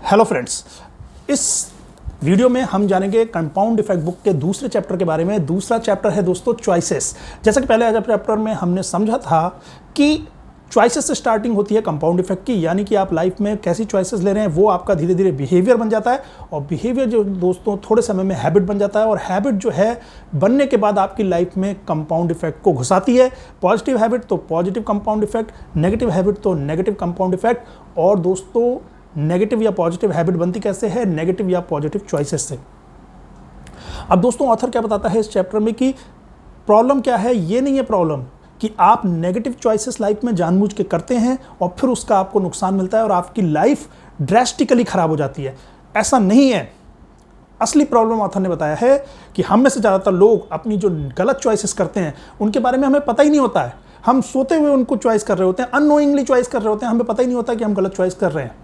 Hello friends, इस video में हम जानेंगे कंपाउंड इफेक्ट बुक के दूसरे चैप्टर के बारे में। दूसरा चैप्टर है दोस्तों चॉइसेस। जैसा कि पहले चैप्टर में हमने समझा था कि चॉइसेस से स्टार्टिंग होती है कंपाउंड इफेक्ट की, यानी कि आप लाइफ में कैसी चॉइसेस ले रहे हैं वो आपका धीरे धीरे बिहेवियर बन जाता है, और बिहेवियर जो दोस्तों थोड़े समय में हैबिट बन जाता है, और हैबिट जो है बनने के बाद आपकी लाइफ में कंपाउंड इफेक्ट को घुसाती है। पॉजिटिव हैबिट तो positive compound effect, negative habit तो नेगेटिव कंपाउंड इफेक्ट। और दोस्तों नेगेटिव या पॉजिटिव हैबिट बनती कैसे है? नेगेटिव या पॉजिटिव चॉइसेस से। अब दोस्तों ऑथर क्या बताता है इस चैप्टर में कि प्रॉब्लम क्या है? ये नहीं है प्रॉब्लम कि आप नेगेटिव चॉइसेस लाइफ में जानबूझ के करते हैं और फिर उसका आपको नुकसान मिलता है और आपकी लाइफ ड्रेस्टिकली खराब हो जाती है। ऐसा नहीं है। असली प्रॉब्लम ऑथर ने बताया है कि हम में से ज़्यादातर लोग अपनी जो गलत चॉइसेस करते हैं उनके बारे में हमें पता ही नहीं होता है। हम सोते हुए उनको चॉइस कर रहे होते हैं, अननोइंगली चॉइस कर रहे होते हैं, हमें पता ही नहीं होता कि हम गलत चॉइस कर रहे हैं।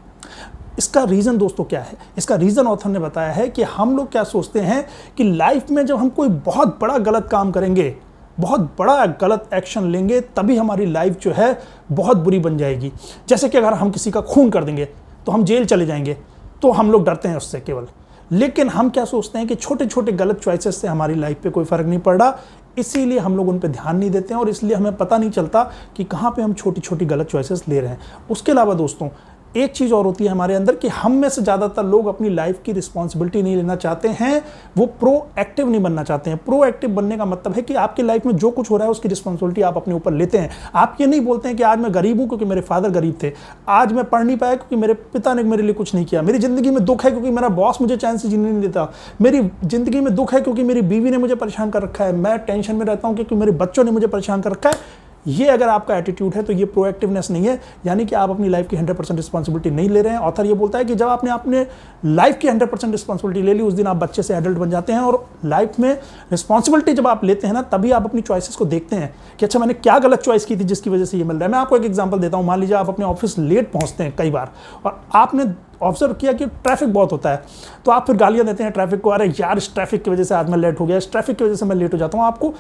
इसका रीज़न दोस्तों क्या है? इसका रीज़न ऑथर ने बताया है कि हम लोग क्या सोचते हैं कि लाइफ में जब हम कोई बहुत बड़ा गलत काम करेंगे, बहुत बड़ा गलत एक्शन लेंगे, तभी हमारी लाइफ जो है बहुत बुरी बन जाएगी। जैसे कि अगर हम किसी का खून कर देंगे तो हम जेल चले जाएंगे, तो हम लोग डरते हैं उससे केवल। लेकिन हम क्या सोचते हैं कि छोटे छोटे गलत चॉइसेस से हमारी लाइफ पे कोई फ़र्क नहीं पड़ रहा, इसीलिए हम लोग उन पे ध्यान नहीं देते हैं और इसलिए हमें पता नहीं चलता कि कहाँ पे हम छोटी छोटी गलत चॉइसेस ले रहे हैं। उसके अलावा दोस्तों एक चीज़ और होती है हमारे अंदर कि हम में से ज़्यादातर लोग अपनी लाइफ की रिस्पॉन्सिबिलिटी नहीं लेना चाहते हैं, वो प्रोएक्टिव नहीं बनना चाहते हैं। प्रोएक्टिव बनने का मतलब है कि आपकी लाइफ में जो कुछ हो रहा है उसकी रिस्पॉन्सिबिलिटी आप अपने ऊपर लेते हैं। आप ये नहीं बोलते हैं कि आज मैं गरीब हूँ क्योंकि मेरे फादर गरीब थे, आज मैं पढ़ नहीं पाया क्योंकि मेरे पिता ने मेरे लिए कुछ नहीं किया, मेरी ज़िंदगी में दुख है क्योंकि मेरा बॉस मुझे चैन से जीने नहीं देता, मेरी ज़िंदगी में दुख है क्योंकि मेरी बीवी ने मुझे परेशान कर रखा है, मैं टेंशन में रहता हूँ क्योंकि मेरे बच्चों ने मुझे परेशान कर रखा है। ये अगर आपका एटीट्यूड है तो ये प्रोएक्टिवनेस नहीं है, यानी कि आप अपनी लाइफ की 100% रिस्पॉन्सिबिलिटी नहीं ले रहे हैं। ऑथर ये बोलता है कि जब आपने अपने लाइफ की 100% रिस्पॉन्सिबिलिटी ले ली, उस दिन आप बच्चे से एडल्ट बन जाते हैं। और लाइफ में रिस्पॉन्सिबिलिटी जब आप लेते हैं ना, तभी आप अपनी चॉइसेस को देखते हैं कि अच्छा मैंने क्या गलत चॉइस की थी जिसकी वजह से ये मिल रहा है। मैं आपको एक एग्जाम्पल देता हूँ। मान लीजिए आप अपने ऑफिस लेट पहुँचते हैं कई बार, और आपने ऑब्जर्व किया कि ट्रैफिक बहुत होता है, तो आप फिर गालियाँ देते हैं ट्रैफिक को, अरे यार इस ट्रैफिक की वजह से आज मैं लेट हो गया, इस ट्रैफिक की वजह से मैं लेट हो जाता हूँ। आपको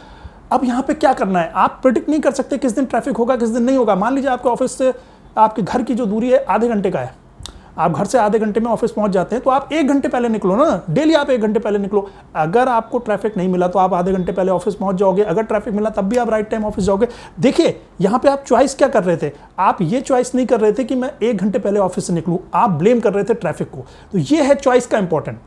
अब यहाँ पे क्या करना है? आप प्रेडिक्ट नहीं कर सकते किस दिन ट्रैफिक होगा किस दिन नहीं होगा। मान लीजिए आपके ऑफिस से आपके घर की जो दूरी है आधे घंटे का है, आप घर से आधे घंटे में ऑफिस पहुंच जाते हैं, तो आप 1 घंटे पहले निकलो ना। डेली आप 1 घंटे पहले निकलो। अगर आपको ट्रैफिक नहीं मिला तो आप आधे घंटे पहले ऑफिस पहुंच जाओगे, अगर ट्रैफिक मिला तब भी आप राइट टाइम ऑफिस जाओगे। देखिए यहाँ पे आप चॉइस क्या कर रहे थे? आप ये चॉइस नहीं कर रहे थे कि मैं 1 घंटे पहले ऑफिस से निकलूँ, आप ब्लेम कर रहे थे ट्रैफिक को। तो ये है चॉइस का इंपॉर्टेंट।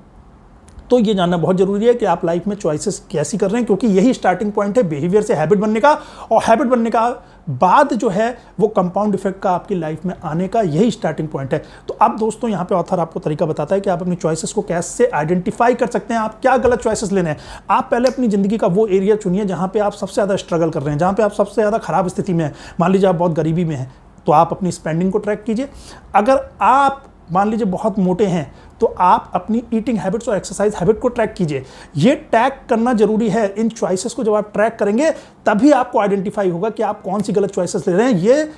तो ये जानना बहुत जरूरी है कि आप लाइफ में चॉइसेस कैसी कर रहे हैं, क्योंकि यही स्टार्टिंग पॉइंट है बिहेवियर से हैबिट बनने का, और हैबिट बनने का बाद जो है वो कंपाउंड इफेक्ट का आपकी लाइफ में आने का यही स्टार्टिंग पॉइंट है। तो अब दोस्तों यहाँ पे ऑथर आपको तरीका बताता है कि आप अपनी चॉइसेस को कैसे आइडेंटिफाई कर सकते हैं, आप क्या गलत चॉइसेस लेने हैं। आप पहले अपनी जिंदगी का वो एरिया चुनिए जहाँ पे आप सबसे ज़्यादा स्ट्रगल कर रहे हैं, जहाँ पे आप सबसे ज़्यादा खराब स्थिति में हैं। मान लीजिए आप बहुत गरीबी में हैं, तो आप अपनी स्पेंडिंग को ट्रैक कीजिए। अगर आप मान लीजिए बहुत मोटे हैं, तो आप अपनी ईटिंग हैबिट्स और एक्सरसाइज हैबिट को ट्रैक कीजिए। ये ट्रैक करना जरूरी है। इन चॉइसेस को जब आप ट्रैक करेंगे तभी आपको आइडेंटिफाई होगा कि आप कौन सी गलत चॉइसेस ले रहे हैं। ये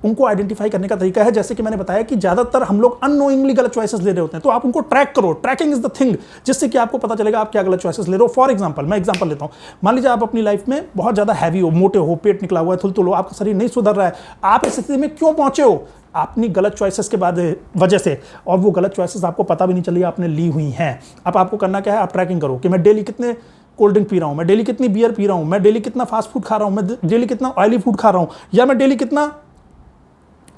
उनको आइडेंटिफाई करने का तरीका है। जैसे कि मैंने बताया कि ज़्यादातर हम लोग अननोइंगली गलत चॉइसेस ले रहे होते हैं, तो आप उनको ट्रैक करो। ट्रैकिंग इज द थिंग, जिससे कि आपको पता चलेगा आप क्या गलत चॉइसेस ले रहे हो। फॉर एग्जांपल, मैं एग्जांपल लेता हूँ। मान लीजिए आप अपनी लाइफ में बहुत ज़्यादा हैवी हो, मोटे हो, पेट निकला हुआ है, थुलथुल हो, आपका शरीर नहीं सुधर रहा है। आप इस स्थिति में क्यों पहुंचे हो? अपनी गलत चॉइसेस के बाद वजह से, और वो गलत चॉइसेस आपको पता भी नहीं चली आपने ली हुई हैं। अब आपको करना क्या है? आप ट्रैकिंग करो कि मैं डेली कितने कोल्ड ड्रिंक पी रहा हूँ, मैं डेली कितनी बियर पी रहा हूँ, मैं डेली कितना फास्ट फूड खा रहा हूँ, मैं डेली कितना ऑयली फूड खा रहा हूँ, या मैं डेली कितना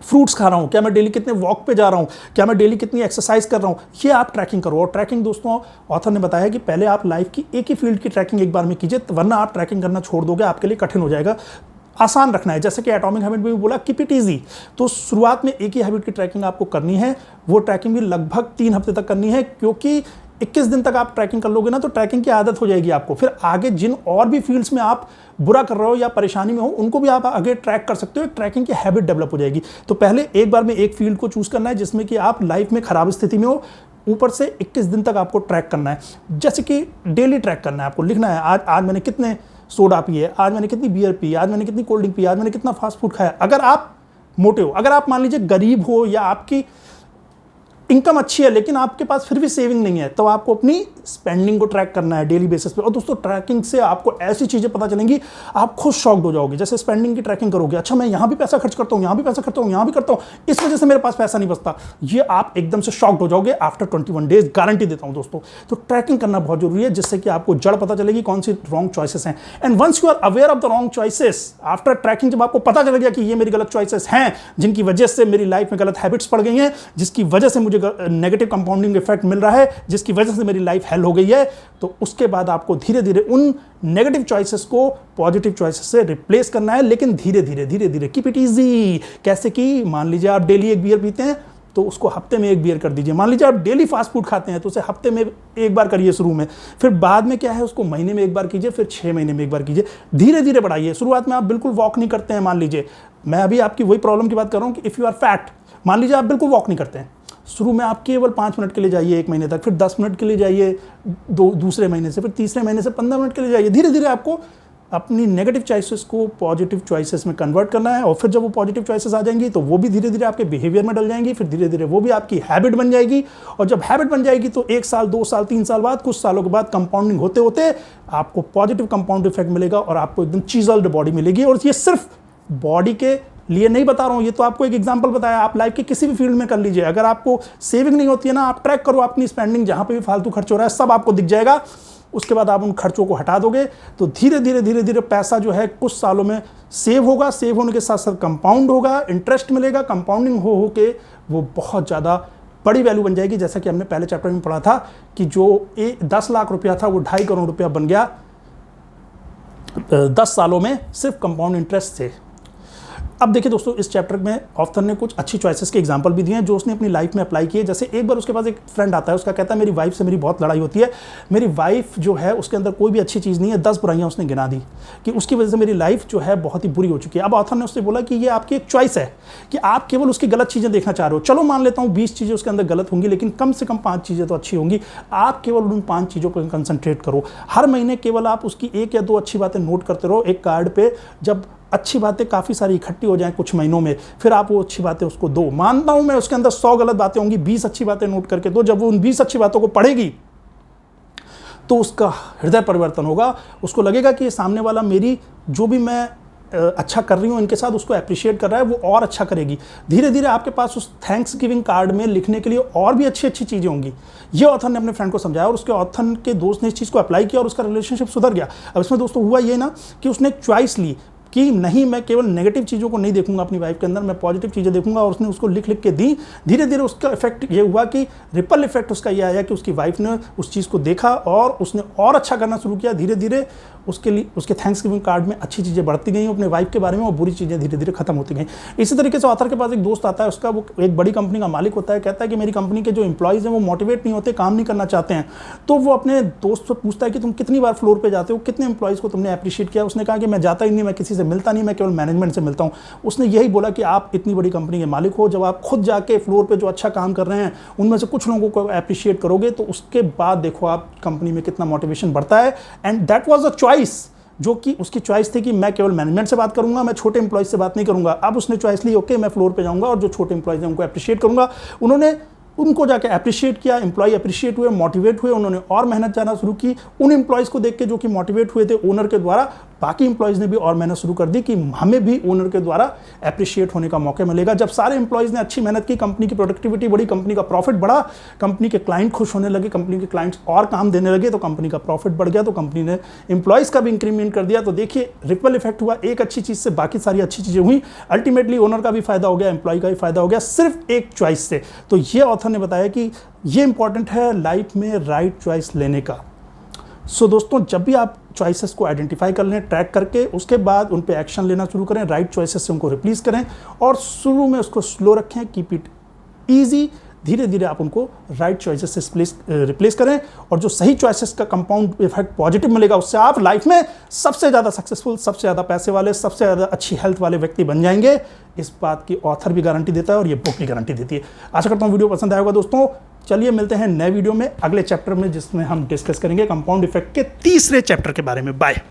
फ्रूट्स खा रहा हूँ, क्या मैं डेली कितने वॉक पे जा रहा हूँ, क्या मैं डेली कितनी एक्सरसाइज कर रहा हूँ। ये आप ट्रैकिंग करो। और ट्रैकिंग दोस्तों ऑथर ने बताया कि पहले आप लाइफ की एक ही फील्ड की ट्रैकिंग एक बार में कीजिए, वरना आप ट्रैकिंग करना छोड़ दोगे, आपके लिए कठिन हो जाएगा। आसान रखना है। जैसे कि एटॉमिक हैबिट में भी बोला, कीप इट ईजी। तो शुरुआत में एक ही हैबिट की ट्रैकिंग आपको करनी है। वो ट्रैकिंग भी लगभग 3 हफ्ते तक करनी है, क्योंकि 21 दिन तक आप ट्रैकिंग कर लोगे ना तो ट्रैकिंग की आदत हो जाएगी आपको। फिर आगे जिन और भी फील्ड्स में आप बुरा कर रहे हो या परेशानी में हो, उनको भी आप आगे ट्रैक कर सकते हो। एक ट्रैकिंग की हैबिट डेवलप हो जाएगी। तो पहले एक बार में एक फील्ड को चूज करना है जिसमें कि आप लाइफ में खराब स्थिति में हो, ऊपर से 21 दिन तक आपको ट्रैक करना है। जैसे कि डेली ट्रैक करना है, आपको लिखना है आज मैंने कितने सोडा पिए, आज मैंने कितनी बियर पी, आज मैंने कितनी कोल्ड ड्रिंक पी, आज मैंने कितना फास्ट फूड खाया। अगर आप मोटे हो, अगर आप मान लीजिए गरीब हो, या आपकी इनकम अच्छी है लेकिन आपके पास फिर भी सेविंग नहीं है, तो आपको अपनी स्पेंडिंग को ट्रैक करना है डेली बेसिस पे। और दोस्तों ट्रैकिंग से आपको ऐसी चीजें पता चलेंगी, आप खुद शॉक्ड हो जाओगे। जैसे स्पेंडिंग की ट्रैकिंग करोगे, अच्छा मैं यहाँ भी पैसा खर्च करता हूँ, यहाँ भी पैसा करता हूँ, यहाँ भी करता हूँ, इस वजह से मेरे पास पैसा नहीं बचता, ये आप एकदम से शॉक्ड हो जाओगे आफ्टर 21 डेज, गारंटी देता हूँ दोस्तों। तो ट्रैकिंग करना बहुत जरूरी है, जिससे कि आपको जड़ पता चलेगी कौन सी रॉन्ग चॉइसेस हैं। And once you are aware of the wrong choices after tracking, जब आपको पता चल गया कि ये मेरी गलत चॉइसेस हैं जिनकी वजह से मेरी लाइफ में गलत हैबिट्स पड़ गई हैं, जिसकी वजह से मुझे नेगेटिव कंपाउंडिंग इफेक्ट मिल रहा है, जिसकी वजह से मेरी लाइफ हेल हो गई है, तो उसके बाद आपको धीरे धीरे उन नेगेटिव चॉइसेस को पॉजिटिव चॉइसेस से रिप्लेस करना है। लेकिन धीरे धीरे कीप इट इजी। कैसे कि मान लीजिए आप डेली एक बियर पीते हैं तो उसको हफ्ते में एक बियर कर दीजिए। मान लीजिए आप डेली फास्ट फूड खाते हैं तो उसे हफ्ते में एक बार करिए शुरू में, फिर बाद में क्या है उसको महीने में एक बार कीजिए, फिर 6 महीने में एक बार कीजिए, धीरे धीरे बढ़ाइए। शुरुआत में आप बिल्कुल वॉक नहीं करते हैं, मान लीजिए मैं अभी आपकी वही प्रॉब्लम की बात कर रहा हूँ कि इफ़ यू आर फैट, मान लीजिए आप बिल्कुल वॉक नहीं करते हैं, शुरू में आप केवल 5 मिनट के लिए जाइए 1 महीने तक, फिर 10 मिनट के लिए जाइए दूसरे महीने से, फिर तीसरे महीने से 15 मिनट के लिए जाइए। धीरे धीरे आपको अपनी नेगेटिव चॉइसेस को पॉजिटिव चॉइसेस में कन्वर्ट करना है, और फिर जब वो पॉजिटिव चॉइसेस आ जाएंगी तो वो भी धीरे धीरे आपके बिहेवियर में डल जाएंगी, फिर धीरे धीरे वो भी आपकी हैबिट बन जाएगी। और जब हैबिट बन जाएगी तो 1 साल 2 साल 3 साल बाद, कुछ सालों के बाद कंपाउंडिंग होते होते आपको पॉजिटिव कंपाउंड इफेक्ट मिलेगा और आपको एकदम चीजल्ड बॉडी मिलेगी। और ये सिर्फ बॉडी के लिए नहीं बता रहा हूँ, ये तो आपको एक एग्जांपल बताया, आप लाइफ के किसी भी फील्ड में कर लीजिए। अगर आपको सेविंग नहीं होती है ना, आप ट्रैक करो अपनी स्पेंडिंग, जहाँ पे भी फालतू खर्च हो रहा है सब आपको दिख जाएगा। उसके बाद आप उन खर्चों को हटा दोगे तो धीरे धीरे पैसा जो है कुछ सालों में सेव होगा, सेव होने के साथ साथ कंपाउंड होगा, इंटरेस्ट मिलेगा, कंपाउंडिंग हो के वो बहुत ज़्यादा बड़ी वैल्यू बन जाएगी। जैसा कि हमने पहले चैप्टर में पढ़ा था कि जो 10 लाख रुपया था वो 2.5 करोड़ रुपया बन गया 10 सालों में, सिर्फ कंपाउंड इंटरेस्ट से। अब देखिए दोस्तों, इस चैप्टर में ऑथर ने कुछ अच्छी चॉइसेस के एग्जांपल भी दिए हैं जो उसने अपनी लाइफ में अप्लाई किए। जैसे एक बार उसके पास एक फ्रेंड आता है, उसका कहता है मेरी वाइफ से मेरी बहुत लड़ाई होती है, मेरी वाइफ जो है उसके अंदर कोई भी अच्छी चीज़ नहीं है, 10 बुराइयां उसने गिना दी कि उसकी वजह से मेरी लाइफ जो है बहुत ही बुरी हो चुकी है। अब ऑथर ने उससे बोला कि ये आपकी एक चॉइस है कि आप केवल उसकी गलत चीज़ें देखना चाह रहे हो। चलो मान लेता हूँ 20 चीज़ें उसके अंदर गलत होंगी, लेकिन कम से कम 5 चीज़ें तो अच्छी होंगी। आप केवल उन 5 चीज़ों पर कंसंट्रेट करो। हर महीने केवल आप उसकी 1 या 2 अच्छी बातें नोट करते रहो एक कार्ड पे। जब अच्छी बातें काफ़ी सारी इकट्ठी हो जाएं कुछ महीनों में, फिर आप वो अच्छी बातें उसको दो। मानता हूं मैं उसके अंदर 100 गलत बातें होंगी, 20 अच्छी बातें नोट करके दो। जब वो उन 20 अच्छी बातों को पढ़ेगी तो उसका हृदय परिवर्तन होगा, उसको लगेगा कि ये सामने वाला मेरी जो भी मैं अच्छा कर रही हूँ इनके साथ उसको अप्रिशिएट कर रहा है, वो और अच्छा करेगी। धीरे धीरे आपके पास उस थैंक्स गिविंग कार्ड में लिखने के लिए और भी अच्छी अच्छी चीज़ें होंगी। ये ऑथर ने अपने फ्रेंड को समझाया और उसके ऑथर के दोस्त ने इस चीज़ को अप्लाई किया और उसका रिलेशनशिप सुधर गया। अब इसमें दोस्तों हुआ ये ना कि उसने एक चॉइस ली कि नहीं, मैं केवल नेगेटिव चीज़ों को नहीं देखूंगा अपनी वाइफ के अंदर, मैं पॉजिटिव चीज़ें देखूंगा, और उसने उसको लिख लिख के दी। धीरे धीरे उसका इफेक्ट ये हुआ कि रिपल इफेक्ट उसका ये आया कि उसकी वाइफ ने उस चीज़ को देखा और उसने और अच्छा करना शुरू किया। धीरे धीरे उसके लिए उसके थैंक्स गिविंग कार्ड में अच्छी चीज़ें बढ़ती गई अपने वाइफ के बारे में, और बुरी चीज़ें धीरे धीरे खत्म होती गई। इसी तरीके से ऑथर के पास एक दोस्त आता है, उसका वो एक बड़ी कंपनी का मालिक होता है, कहता है कि मेरी कंपनी के जो एम्प्लॉयज़ हैं वो मोटिवेट नहीं होते, काम नहीं करना चाहते हैं। तो वो अपने दोस्त से पूछता है कि तुम कितनी बार फ्लोर पर जाते हो, कितने एम्प्लॉयज़ को तुमने अप्रिशिएट किया। उसने कहा कि मैं जाता ही नहीं, मैं किसी से मिलता नहीं, मैं केवल मैनेजमेंट से मिलता हूं। उसने यही बोला कि आप इतनी बड़ी कंपनी के मालिक हो, जब आप खुद जाके फ्लोर पे जो अच्छा काम कर रहे हैं उनमें से कुछ लोगों को अप्रिशिएट करोगे तो उसके बाद देखो आप कंपनी में कितना मोटिवेशन बढ़ता है। And that was a choice, जो कि उसकी चॉइस थी कि मैं केवल मैनेजमेंट से बात करूंगा, मैं छोटे एम्प्लॉयज से बात नहीं करूंगा। अब उसने चॉइस ली, ओके मैं फ्लोर पे जाऊंगा और जो छोटे एम्प्लॉयज हैं उनको अप्रिशिएट करूंगा। उन्होंने उनको जाके अप्रिशिएट किया, एम्प्लॉय अप्रिशिएट हुए, मोटिवेट हुए, उन्होंने और मेहनत जाना शुरू की। उन एम्प्लॉयज़ को देख के जो कि मोटिवेट हुए थे ओनर के द्वारा, बाकी एम्प्लॉयज़ ने भी और मेहनत शुरू कर दी कि हमें भी ओनर के द्वारा अप्रिशिएट होने का मौका मिलेगा। जब सारे एम्प्लॉयज़ ने अच्छी मेहनत की, कंपनी की प्रोडक्टिविटी बढ़ी, कंपनी का प्रॉफिट बढ़ा, कंपनी के क्लाइंट खुश होने लगे, कंपनी के क्लाइंट्स और काम देने लगे, तो कंपनी का प्रॉफिट बढ़ गया, तो कंपनी ने एम्प्लॉयज़ का भी इंक्रीमेंट कर दिया। तो देखिए रिपल इफेक्ट हुआ, एक अच्छी चीज़ से बाकी सारी अच्छी चीज़ें हुई। अल्टीमेटली ओनर का भी फायदा हो गया, एम्प्लॉय का भी फायदा हो गया, सिर्फ एक चॉइस से। तो ये ऑथर ने बताया कि ये इंपॉर्टेंट है लाइफ में राइट चॉइस लेने का। सो दोस्तों, जब भी आप चॉइसेस को आइडेंटिफाई कर लें ट्रैक करके, उसके बाद उन पे एक्शन लेना शुरू करें, राइट चॉइसेस से उनको रिप्लेस करें और शुरू में उसको स्लो रखें, कीप इट ईजी। धीरे धीरे आप उनको राइट चॉइसेस से रिप्लेस करें और जो सही चॉइसेस का कंपाउंड इफेक्ट पॉजिटिव मिलेगा, उससे आप लाइफ में सबसे ज़्यादा सक्सेसफुल, सबसे ज़्यादा पैसे वाले, सबसे ज़्यादा अच्छी हेल्थ वाले व्यक्ति बन जाएंगे। इस बात की ऑथर भी गारंटी देता है और ये बुक भी गारंटी देती है। आशा करता हूँ वीडियो पसंद आएगा दोस्तों। चलिए मिलते हैं नए वीडियो में अगले चैप्टर में, जिसमें हम डिस्कस करेंगे कंपाउंड इफेक्ट के तीसरे चैप्टर के बारे में। बाय।